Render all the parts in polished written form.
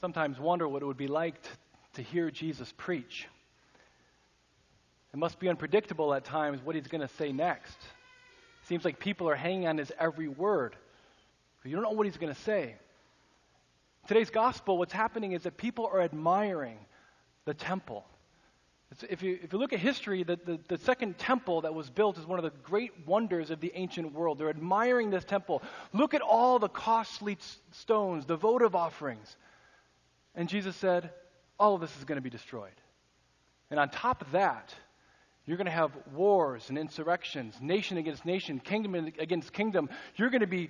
sometimes wonder what it would be like to hear Jesus preach. It must be unpredictable at times what he's going to say next. It seems like people are hanging on his every word. You don't know what he's going to say. Today's gospel, what's happening is that people are admiring the temple. If you look at history, the second temple that was built is one of the great wonders of the ancient world. They're admiring this temple. Look at all the costly stones, the votive offerings. And Jesus said, all of this is going to be destroyed. And on top of that, you're going to have wars and insurrections, nation against nation, kingdom against kingdom. You're going to be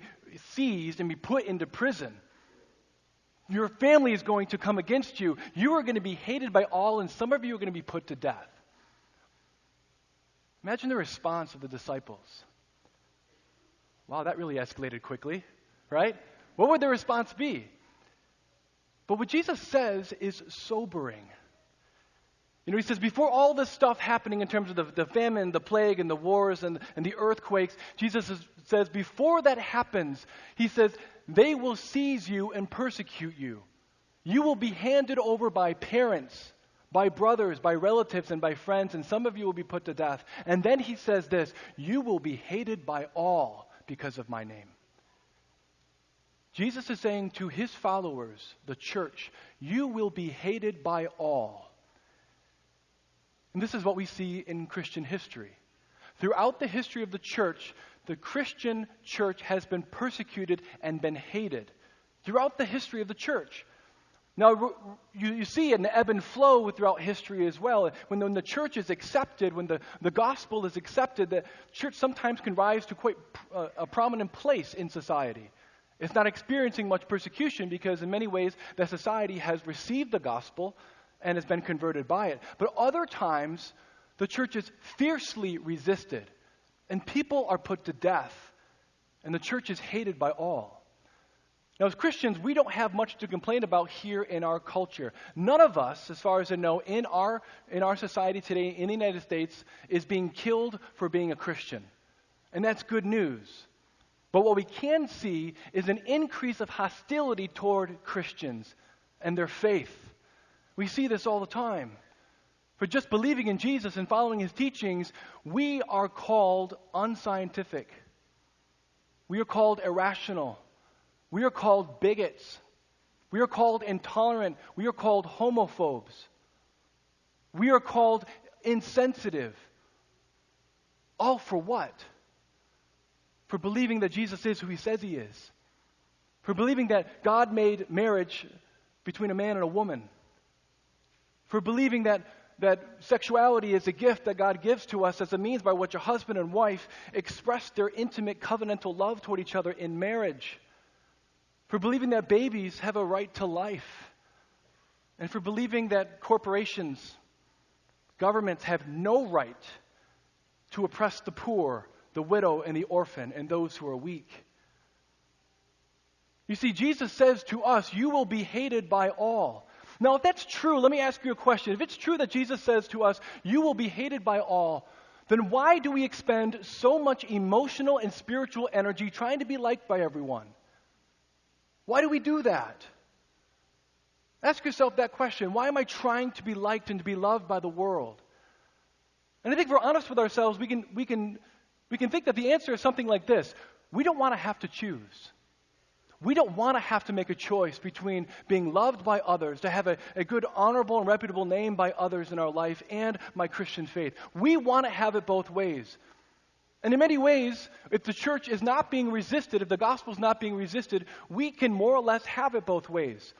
seized and be put into prison. Your family is going to come against you. You are going to be hated by all, and some of you are going to be put to death. Imagine the response of the disciples. Wow, that really escalated quickly, right? What would their response be? But what Jesus says is sobering. He says, before all this stuff happening in terms of the famine, the plague, and the wars, and the earthquakes, Jesus says, before that happens, he says, they will seize you and persecute you. You will be handed over by parents, by brothers, by relatives, and by friends, and some of you will be put to death. And then he says this, you will be hated by all because of my name. Jesus is saying to his followers, the church, you will be hated by all. And this is what we see in Christian history. Throughout the history of the church, the Christian church has been persecuted and been hated. Throughout the history of the church. Now, you see an ebb and flow throughout history as well. When the church is accepted, when the gospel is accepted, the church sometimes can rise to quite a prominent place in society. It's not experiencing much persecution because in many ways the society has received the gospel and has been converted by it. But other times, the church is fiercely resisted, and people are put to death, and the church is hated by all. Now, as Christians, we don't have much to complain about here in our culture. None of us, as far as I know, in our society today, in the United States, is being killed for being a Christian. And that's good news. But what we can see is an increase of hostility toward Christians and their faith. We see this all the time. For just believing in Jesus and following his teachings, we are called unscientific. We are called irrational. We are called bigots. We are called intolerant. We are called homophobes. We are called insensitive. All for what? For believing that Jesus is who he says he is. For believing that God made marriage between a man and a woman. For believing that sexuality is a gift that God gives to us as a means by which a husband and wife express their intimate covenantal love toward each other in marriage. For believing that babies have a right to life. And for believing that corporations, governments have no right to oppress the poor, the widow, and the orphan, and those who are weak. You see, Jesus says to us, you will be hated by all. Now, if that's true, let me ask you a question. If it's true that Jesus says to us, you will be hated by all, then why do we expend so much emotional and spiritual energy trying to be liked by everyone? Why do we do that? Ask yourself that question. Why am I trying to be liked and to be loved by the world? And I think if we're honest with ourselves, we can think that the answer is something like this. We don't want to have to choose. We don't want to have to make a choice between being loved by others, to have a good, honorable, and reputable name by others in our life, and my Christian faith. We want to have it both ways. And in many ways, if the church is not being resisted, if the gospel is not being resisted, we can more or less have it both ways.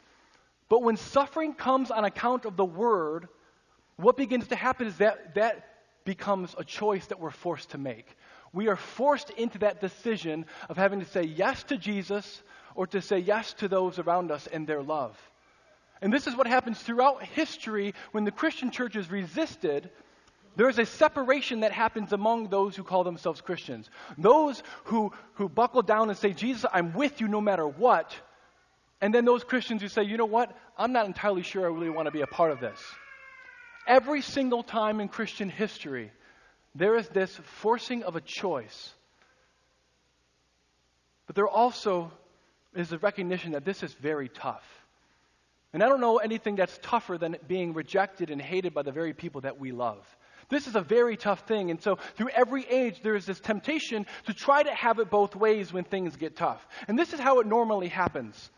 But when suffering comes on account of the word, what begins to happen is that becomes a choice that we're forced to make. We are forced into that decision of having to say yes to Jesus or to say yes to those around us and their love. And this is what happens throughout history when the Christian church is resisted. There is a separation that happens among those who call themselves Christians. Those who buckle down and say, Jesus, I'm with you no matter what. And then those Christians who say, you know what? I'm not entirely sure I really want to be a part of this. Every single time in Christian history, there is this forcing of a choice. But there also is a recognition that this is very tough. And I don't know anything that's tougher than being rejected and hated by the very people that we love. This is a very tough thing. And so through every age, there is this temptation to try to have it both ways when things get tough. And this is how it normally happens,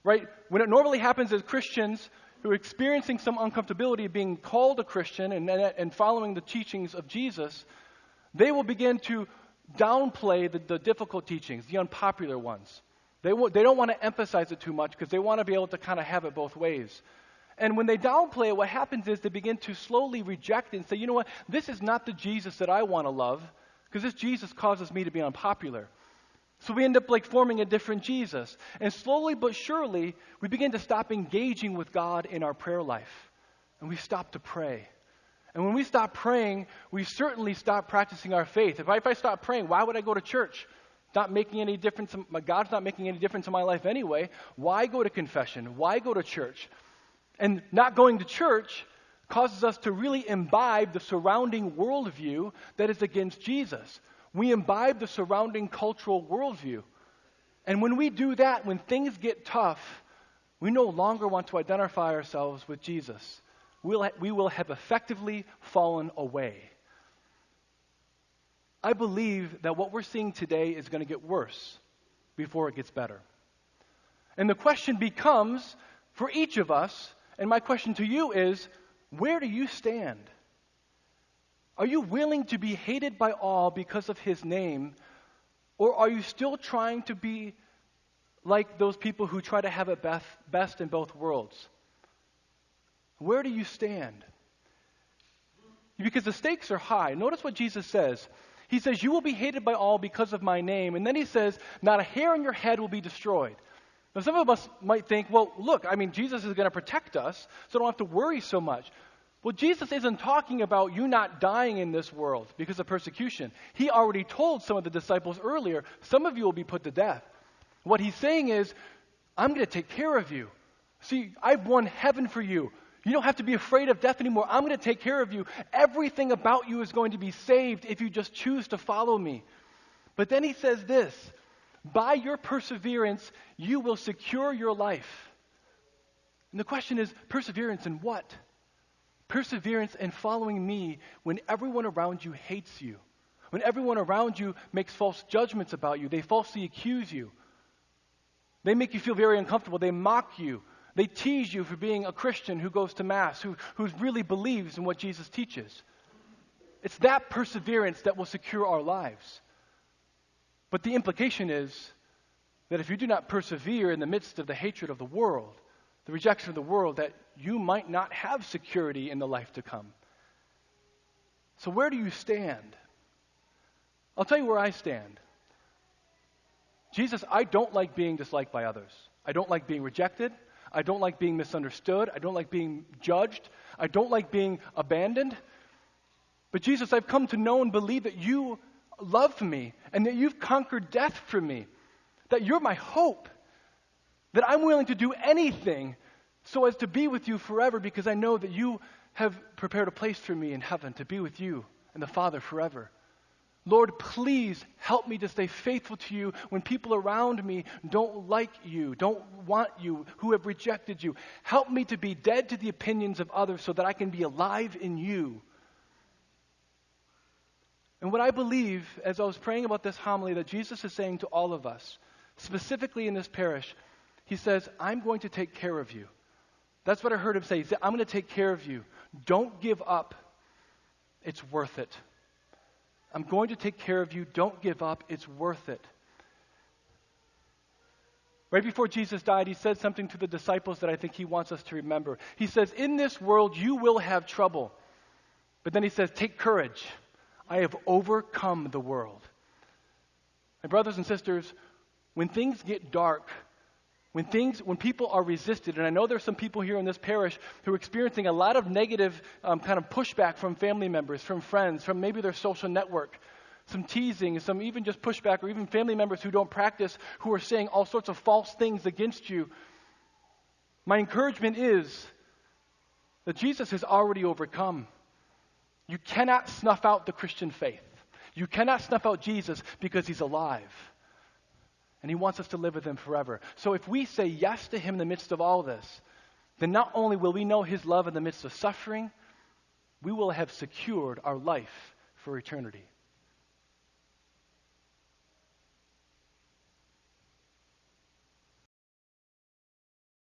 right? When it normally happens as Christians who are experiencing some uncomfortability being called a Christian and following the teachings of Jesus, they will begin to downplay the difficult teachings, the unpopular ones. They don't want to emphasize it too much because they want to be able to kind of have it both ways. And when they downplay it, what happens is they begin to slowly reject it and say, you know what, this is not the Jesus that I want to love because this Jesus causes me to be unpopular. So we end up like forming a different Jesus. And slowly but surely, we begin to stop engaging with God in our prayer life. And we stop to pray. And when we stop praying, we certainly stop practicing our faith. If I stop praying, why would I go to church? Not making any difference. God's not making any difference in my life anyway. Why go to confession? Why go to church? And not going to church causes us to really imbibe the surrounding worldview that is against Jesus. We imbibe the surrounding cultural worldview. And when we do that, when things get tough, we no longer want to identify ourselves with Jesus. We will have effectively fallen away. I believe that what we're seeing today is going to get worse before it gets better. And the question becomes, for each of us, and my question to you is, where do you stand? Are you willing to be hated by all because of his name, or are you still trying to be like those people who try to have it best in both worlds? Where do you stand? Because the stakes are high. Notice what Jesus says. He says, you will be hated by all because of my name. And then he says, not a hair on your head will be destroyed. Now some of us might think, well, look, Jesus is going to protect us, so I don't have to worry so much. Well, Jesus isn't talking about you not dying in this world because of persecution. He already told some of the disciples earlier, some of you will be put to death. What he's saying is, I'm going to take care of you. See, I've won heaven for you. You don't have to be afraid of death anymore. I'm going to take care of you. Everything about you is going to be saved if you just choose to follow me. But then he says this, by your perseverance, you will secure your life. And the question is, perseverance in what? Perseverance in following me when everyone around you hates you. When everyone around you makes false judgments about you. They falsely accuse you. They make you feel very uncomfortable. They mock you. They tease you for being a Christian who goes to Mass, who really believes in what Jesus teaches. It's that perseverance that will secure our lives. But the implication is that if you do not persevere in the midst of the hatred of the world, the rejection of the world, that you might not have security in the life to come. So where do you stand? I'll tell you where I stand. Jesus, I don't like being disliked by others. I don't like being rejected. I don't like being misunderstood. I don't like being judged. I don't like being abandoned. But Jesus, I've come to know and believe that you love me and that you've conquered death for me, that you're my hope, that I'm willing to do anything so as to be with you forever because I know that you have prepared a place for me in heaven to be with you and the Father forever. Lord, please help me to stay faithful to you when people around me don't like you, don't want you, who have rejected you. Help me to be dead to the opinions of others so that I can be alive in you. And what I believe, as I was praying about this homily, that Jesus is saying to all of us, specifically in this parish, he says, I'm going to take care of you. That's what I heard him say. He said, I'm going to take care of you. Don't give up. It's worth it. I'm going to take care of you. Don't give up. It's worth it. Right before Jesus died, he said something to the disciples that I think he wants us to remember. He says, in this world you will have trouble. But then he says, take courage. I have overcome the world. My brothers and sisters, when things get dark, when people are resisted, and I know there's some people here in this parish who are experiencing a lot of negative kind of pushback from family members, from friends, from maybe their social network, some teasing, some even just pushback, or even family members who don't practice, who are saying all sorts of false things against you. My encouragement is that Jesus has already overcome. You cannot snuff out the Christian faith. You cannot snuff out Jesus because he's alive. And he wants us to live with him forever. So if we say yes to him in the midst of all this, then not only will we know his love in the midst of suffering, we will have secured our life for eternity.